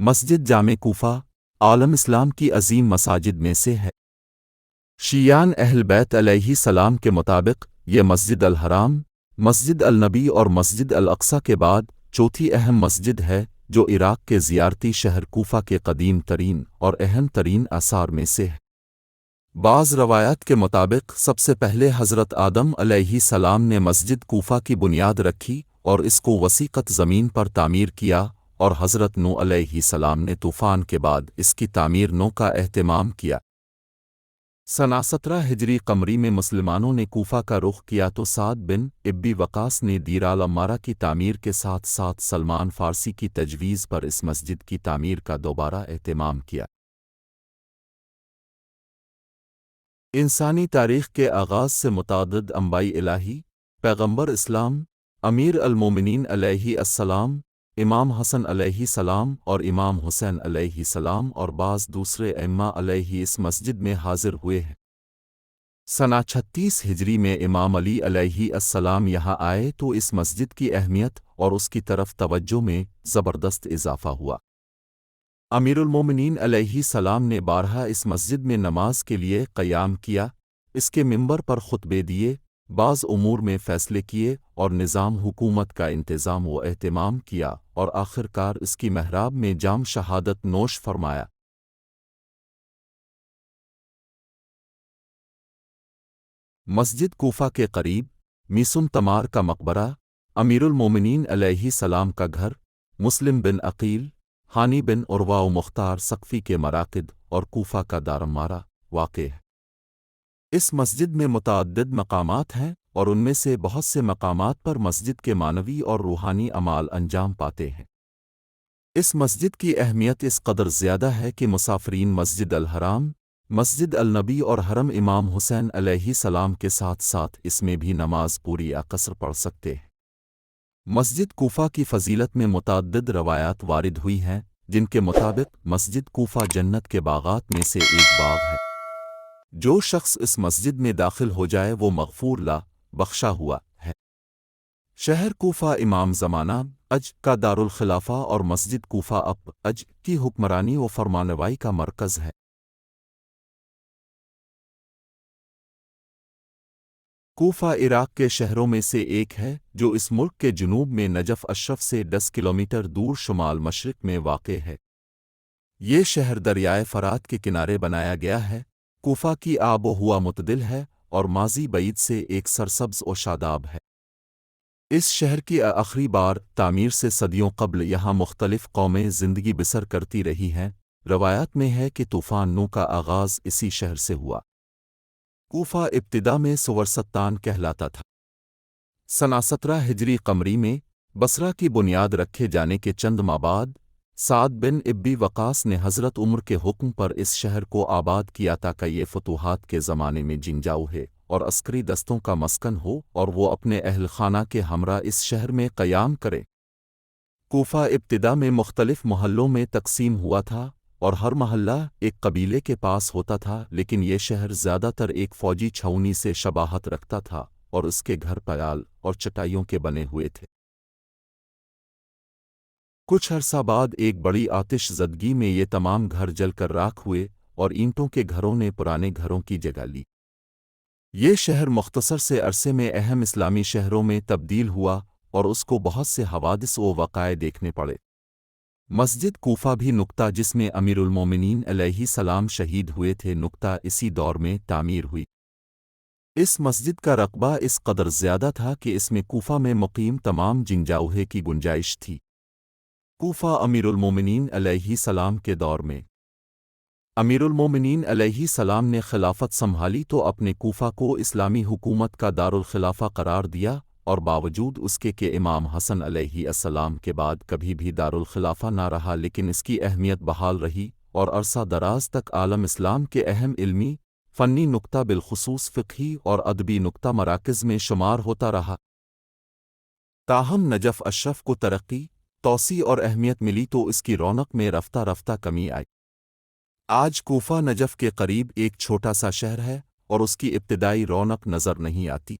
مسجد جامع کوفہ عالم اسلام کی عظیم مساجد میں سے ہے۔ شیعان اہل بیت علیہ السلام کے مطابق یہ مسجد الحرام، مسجد النبی اور مسجد الاقصی کے بعد چوتھی اہم مسجد ہے جو عراق کے زیارتی شہر کوفہ کے قدیم ترین اور اہم ترین آثار میں سے ہے۔ بعض روایات کے مطابق سب سے پہلے حضرت آدم علیہ السلام نے مسجد کوفہ کی بنیاد رکھی اور اس کو وسیقت زمین پر تعمیر کیا، اور حضرت نوح علیہ السلام نے طوفان کے بعد اس کی تعمیر نو کا اہتمام کیا۔ سنہ 17 ہجری قمری میں مسلمانوں نے کوفہ کا رخ کیا تو سعد بن ابی وقاص نے دیر العمارہ کی تعمیر کے ساتھ ساتھ سلمان فارسی کی تجویز پر اس مسجد کی تعمیر کا دوبارہ اہتمام کیا۔ انسانی تاریخ کے آغاز سے متعدد انبیاء الہی، پیغمبر اسلام، امیر المومنین علیہ السلام، امام حسن علیہ السلام اور امام حسین علیہ السلام اور بعض دوسرے ائمہ علیہ اس مسجد میں حاضر ہوئے ہیں۔ سنہ 36 ہجری میں امام علی علیہ السلام یہاں آئے تو اس مسجد کی اہمیت اور اس کی طرف توجہ میں زبردست اضافہ ہوا۔ امیر المومنین علیہ السلام نے بارہا اس مسجد میں نماز کے لیے قیام کیا، اس کے منبر پر خطبے دیے، بعض امور میں فیصلے کیے اور نظام حکومت کا انتظام و اہتمام کیا، اور آخر کار اس کی محراب میں جام شہادت نوش فرمایا۔ مسجد کوفہ کے قریب میسم تمار کا مقبرہ، امیر المومنین علیہ السلام کا گھر، مسلم بن عقیل، ہانی بن عروہ و مختار سقفی کے مراقد اور کوفہ کا دارمارہ واقع ہے۔ اس مسجد میں متعدد مقامات ہیں اور ان میں سے بہت سے مقامات پر مسجد کے معنوی اور روحانی اعمال انجام پاتے ہیں۔ اس مسجد کی اہمیت اس قدر زیادہ ہے کہ مسافرین مسجد الحرام، مسجد النبی اور حرم امام حسین علیہ السلام کے ساتھ ساتھ اس میں بھی نماز پوری یا قصر پڑھ سکتے ہیں۔ مسجد کوفہ کی فضیلت میں متعدد روایات وارد ہوئی ہیں، جن کے مطابق مسجد کوفہ جنت کے باغات میں سے ایک باغ ہے۔ جو شخص اس مسجد میں داخل ہو جائے وہ مغفور لا بخشا ہوا ہے۔ شہر کوفہ امام زمانہ اج کا دارالخلافہ اور مسجد کوفہ اج کی حکمرانی و فرمانروائی کا مرکز ہے۔ کوفہ عراق کے شہروں میں سے ایک ہے جو اس ملک کے جنوب میں نجف اشرف سے 10 کلومیٹر دور شمال مشرق میں واقع ہے۔ یہ شہر دریائے فرات کے کنارے بنایا گیا ہے۔ کوفہ کی آب و ہوا معتدل ہے اور ماضی بعید سے ایک سرسبز و شاداب ہے۔ اس شہر کی آخری بار تعمیر سے صدیوں قبل یہاں مختلف قومیں زندگی بسر کرتی رہی ہیں۔ روایات میں ہے کہ طوفان نوح کا آغاز اسی شہر سے ہوا۔ کوفہ ابتدا میں سورستان کہلاتا تھا۔ سنہ 17 ہجری قمری میں بصرہ کی بنیاد رکھے جانے کے چند ماہ بعد سعد بن ابی وقاص نے حضرت عمر کے حکم پر اس شہر کو آباد کیا تاکہ یہ فتوحات کے زمانے میں جنجاؤ ہے اور عسکری دستوں کا مسکن ہو اور وہ اپنے اہل خانہ کے ہمراہ اس شہر میں قیام کرے۔ کوفہ ابتدا میں مختلف محلوں میں تقسیم ہوا تھا اور ہر محلہ ایک قبیلے کے پاس ہوتا تھا، لیکن یہ شہر زیادہ تر ایک فوجی چھاؤنی سے شباہت رکھتا تھا اور اس کے گھر پال اور چٹائیوں کے بنے ہوئے تھے۔ کچھ عرصہ بعد ایک بڑی آتش زدگی میں یہ تمام گھر جل کر راکھ ہوئے اور اینٹوں کے گھروں نے پرانے گھروں کی جگہ لی۔ یہ شہر مختصر سے عرصے میں اہم اسلامی شہروں میں تبدیل ہوا اور اس کو بہت سے حوادث و وقائع دیکھنے پڑے۔ مسجد کوفہ بھی نقطہ جس میں امیر المومنین علیہ السلام شہید ہوئے تھے نقطہ اسی دور میں تعمیر ہوئی۔ اس مسجد کا رقبہ اس قدر زیادہ تھا کہ اس میں کوفہ میں مقیم تمام جنجاؤہے کی گنجائش تھی۔ کوفہ امیر المومنین علیہ السلام کے دور میں امیر المومنین علیہ السلام نے خلافت سنبھالی تو اپنے کوفہ کو اسلامی حکومت کا دارالخلافہ قرار دیا، اور باوجود اس کے کہ امام حسن علیہ السلام کے بعد کبھی بھی دارالخلافہ نہ رہا، لیکن اس کی اہمیت بحال رہی اور عرصہ دراز تک عالم اسلام کے اہم علمی، فنی نقطہ بالخصوص فقہی اور ادبی نقطہ مراکز میں شمار ہوتا رہا۔ تاہم نجف اشرف کو ترقی، توسیع اور اہمیت ملی تو اس کی رونق میں رفتہ رفتہ کمی آئی۔ آج کوفہ نجف کے قریب ایک چھوٹا سا شہر ہے اور اس کی ابتدائی رونق نظر نہیں آتی۔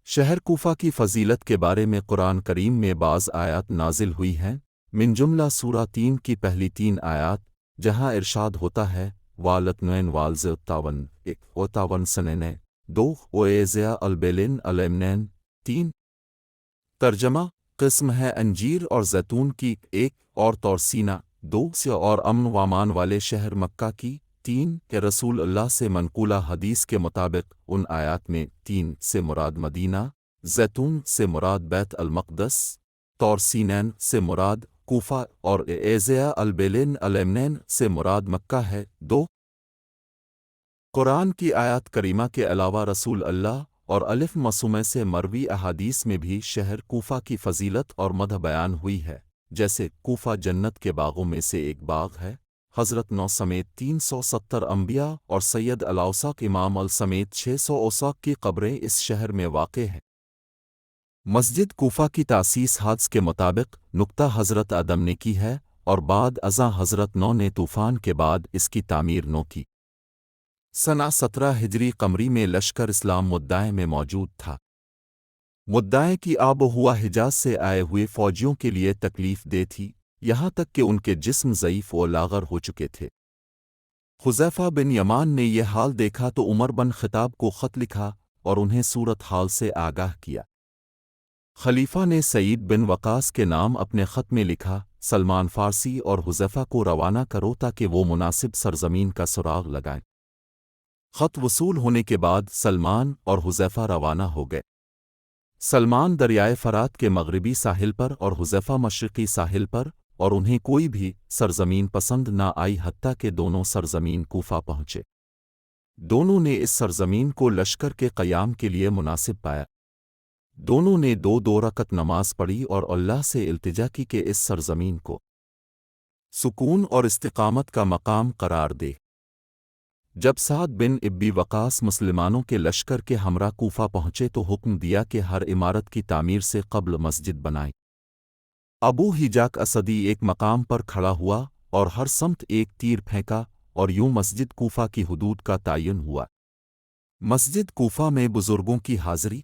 شہر کوفہ کی فضیلت کے بارے میں قرآن کریم میں بعض آیات نازل ہوئی ہیں من جملہ سورہ 3 کی پہلی 3 آیات، جہاں ارشاد ہوتا ہے والتنین والز 51 سننے 2 ویزیا البیلن الامنین 3۔ ترجمہ: قسم ہے انجیر اور زیتون کی 1 اور طور سینہ 2 سے اور امن و امان والے شہر مکہ کی 3 کہ رسول اللہ سے منقولہ حدیث کے مطابق ان آیات میں 3 سے مراد مدینہ، زیتون سے مراد بیت المقدس، طور سینین سے مراد کوفہ اور ایزیا البیلن الامنین سے مراد مکہ ہے۔ 2۔ قرآن کی آیات کریمہ کے علاوہ رسول اللہ اور الف مسومہ سے مروی احادیث میں بھی شہر کوفہ کی فضیلت اور مدح بیان ہوئی ہے، جیسے کوفہ جنت کے باغوں میں سے ایک باغ ہے۔ حضرت نو سمیت 370 انبیاء اور سید الاوساق امام سمیت 600 اوساق کی قبریں اس شہر میں واقع ہیں۔ مسجد کوفہ کی تاسیس حدیث کے مطابق نقطہ حضرت آدم نے کی ہے اور بعد ازاں حضرت نو نے طوفان کے بعد اس کی تعمیر نو کی۔ سنہ 17 ہجری قمری میں لشکر اسلام مدائن میں موجود تھا۔ مدائن کی آب و ہوا حجاز سے آئے ہوئے فوجیوں کے لیے تکلیف دہ تھی، یہاں تک کہ ان کے جسم ضعیف و لاغر ہو چکے تھے۔ حذیفہ بن یمان نے یہ حال دیکھا تو عمر بن خطاب کو خط لکھا اور انہیں صورت حال سے آگاہ کیا۔ خلیفہ نے سعید بن وقاص کے نام اپنے خط میں لکھا سلمان فارسی اور حذیفہ کو روانہ کرو تاکہ وہ مناسب سرزمین کا سراغ لگائیں۔ خط وصول ہونے کے بعد سلمان اور حذیفہ روانہ ہو گئے۔ سلمان دریائے فرات کے مغربی ساحل پر اور حذیفہ مشرقی ساحل پر، اور انہیں کوئی بھی سرزمین پسند نہ آئی حتیٰ کہ دونوں سرزمین کوفہ پہنچے۔ دونوں نے اس سرزمین کو لشکر کے قیام کے لیے مناسب پایا۔ دونوں نے 2 رکعت نماز پڑھی اور اللہ سے التجا کی کہ اس سرزمین کو سکون اور استقامت کا مقام قرار دے۔ جب سعد بن ابی وقاص مسلمانوں کے لشکر کے ہمراہ کوفہ پہنچے تو حکم دیا کہ ہر عمارت کی تعمیر سے قبل مسجد بنائیں۔ ابو حجاک اسدی ایک مقام پر کھڑا ہوا اور ہر سمت ایک تیر پھینکا اور یوں مسجد کوفہ کی حدود کا تعین ہوا۔ مسجد کوفہ میں بزرگوں کی حاضری۔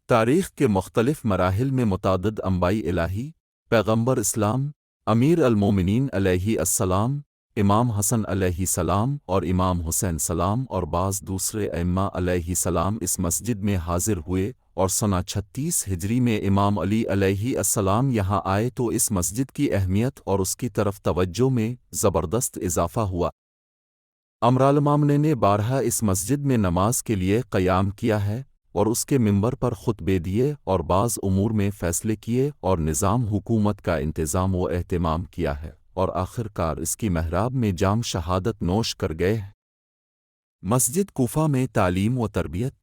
تاریخ کے مختلف مراحل میں متعدد انبیاء الہی، پیغمبر اسلام، امیر المومنین علیہ السلام، امام حسن علیہ السلام اور امام حسین سلام اور بعض دوسرے ائمہ علیہ السلام اس مسجد میں حاضر ہوئے، اور سنہ 36 ہجری میں امام علی علیہ السلام یہاں آئے تو اس مسجد کی اہمیت اور اس کی طرف توجہ میں زبردست اضافہ ہوا۔ امرالمومنین نے بارہا اس مسجد میں نماز کے لیے قیام کیا ہے اور اس کے منبر پر خطبے دیے اور بعض امور میں فیصلے کیے اور نظام حکومت کا انتظام و اہتمام کیا ہے، اور آخر کار اس کی محراب میں جام شہادت نوش کر گئے ہیں۔ مسجد کوفہ میں تعلیم و تربیت۔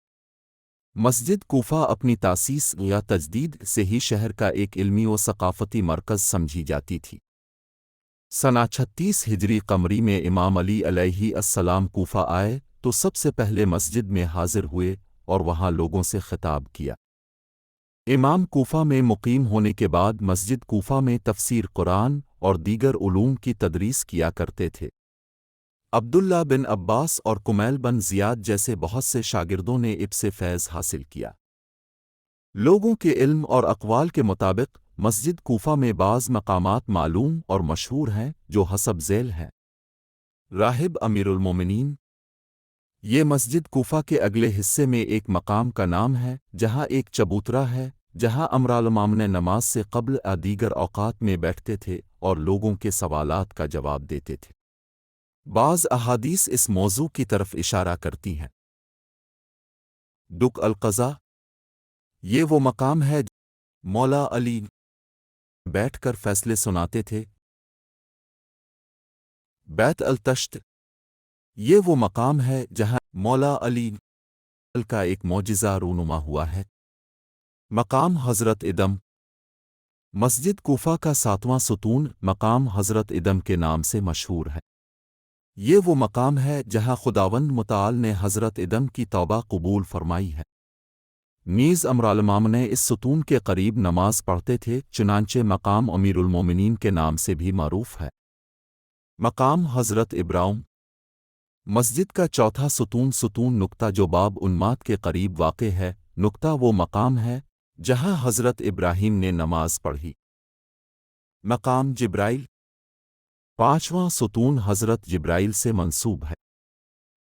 مسجد کوفہ اپنی تاسیس یا تجدید سے ہی شہر کا ایک علمی و ثقافتی مرکز سمجھی جاتی تھی۔ سنہ 36 ہجری قمری میں امام علی علیہ السلام کوفہ آئے تو سب سے پہلے مسجد میں حاضر ہوئے اور وہاں لوگوں سے خطاب کیا۔ امام کوفہ میں مقیم ہونے کے بعد مسجد کوفہ میں تفسیر قرآن اور دیگر علوم کی تدریس کیا کرتے تھے۔ عبداللہ بن عباس اور کمیل بن زیاد جیسے بہت سے شاگردوں نے اب سے فیض حاصل کیا۔ لوگوں کے علم اور اقوال کے مطابق مسجد کوفہ میں بعض مقامات معلوم اور مشہور ہیں جو حسب ذیل ہیں۔ راہب امیر المومنین۔ یہ مسجد کوفہ کے اگلے حصے میں ایک مقام کا نام ہے جہاں ایک چبوترا ہے، جہاں امرالمومنین نماز سے قبل دیگر اوقات میں بیٹھتے تھے اور لوگوں کے سوالات کا جواب دیتے تھے۔ بعض احادیث اس موضوع کی طرف اشارہ کرتی ہیں۔ ڈک القضا۔ یہ وہ مقام ہے مولا علی بیٹھ کر فیصلے سناتے تھے۔ بیت التشت۔ یہ وہ مقام ہے جہاں مولا علی کا ایک معجزہ رونما ہوا ہے۔ مقام حضرت ادم۔ مسجد کوفہ کا 7واں ستون مقام حضرت ادم کے نام سے مشہور ہے۔ یہ وہ مقام ہے جہاں خداوند متعال نے حضرت ادم کی توبہ قبول فرمائی ہے۔ نیز امرالمومنین اس ستون کے قریب نماز پڑھتے تھے، چنانچہ مقام امیر المومنین کے نام سے بھی معروف ہے۔ مقام حضرت ابراہیم۔ مسجد کا چوتھا ستون نقطہ جو باب انمات کے قریب واقع ہے، نقطہ وہ مقام ہے جہاں حضرت ابراہیم نے نماز پڑھی۔ مقام جبرائیل پانچواں ستون حضرت جبرائیل سے منسوب ہے۔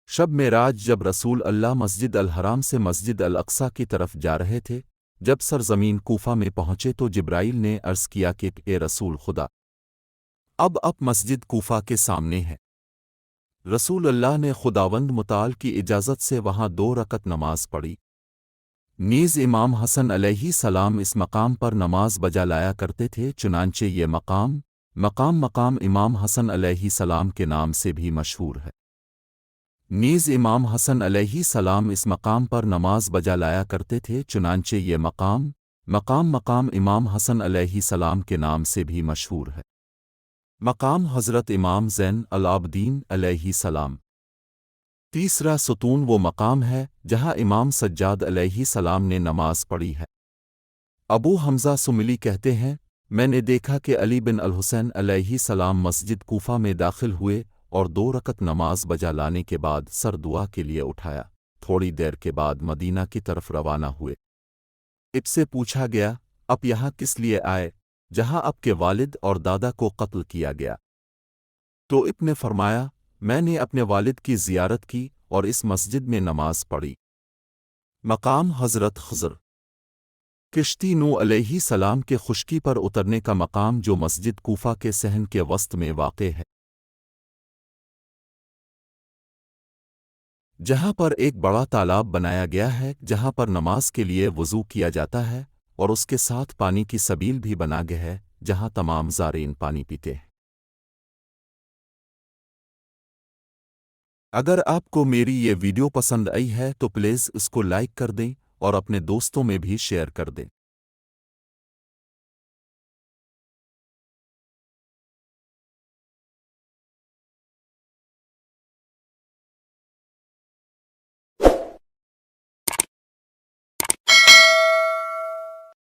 شب معراج جب رسول اللہ مسجد الحرام سے مسجد الاقصیٰ کی طرف جا رہے تھے، جب سرزمین کوفہ میں پہنچے تو جبرائیل نے عرض کیا کہ اے رسول خدا، اب آپ مسجد کوفہ کے سامنے ہے۔ رسول اللہ نے خداوند متعال کی اجازت سے وہاں 2 رکعت نماز پڑھی۔ نیز امام حسن علیہ السلام اس مقام پر نماز بجا لایا کرتے تھے، چنانچہ یہ مقام امام حسن علیہ السلام کے نام سے بھی مشہور ہے۔ نیز امام حسن علیہ السلام اس مقام پر نماز بجا لایا کرتے تھے، چنانچہ یہ مقام امام حسن علیہ السلام کے نام سے بھی مشہور ہے۔ مقام حضرت امام زین العابدین علیہ السلام تیسرا ستون وہ مقام ہے جہاں امام سجاد علیہ السلام نے نماز پڑھی ہے۔ ابو حمزہ سملی کہتے ہیں، میں نے دیکھا کہ علی بن الحسین علیہ السلام مسجد کوفہ میں داخل ہوئے اور 2 رکعت نماز بجا لانے کے بعد سر دعا کے لیے اٹھایا، تھوڑی دیر کے بعد مدینہ کی طرف روانہ ہوئے۔ اب سے پوچھا گیا، آپ یہاں کس لیے آئے جہاں آپ کے والد اور دادا کو قتل کیا گیا؟ تو اب نے فرمایا، میں نے اپنے والد کی زیارت کی اور اس مسجد میں نماز پڑھی۔ مقام حضرت خضر کشتی نوح علیہ السلام کے خشکی پر اترنے کا مقام جو مسجد کوفہ کے صحن کے وسط میں واقع ہے، جہاں پر ایک بڑا تالاب بنایا گیا ہے جہاں پر نماز کے لیے وضو کیا جاتا ہے، اور اس کے ساتھ پانی کی سبیل بھی بنا گیا ہے جہاں تمام زائرین پانی پیتے ہیں۔ اگر آپ کو میری یہ ویڈیو پسند آئی ہے تو پلیز اس کو لائک کر دیں اور اپنے دوستوں میں بھی شیئر کر دیں۔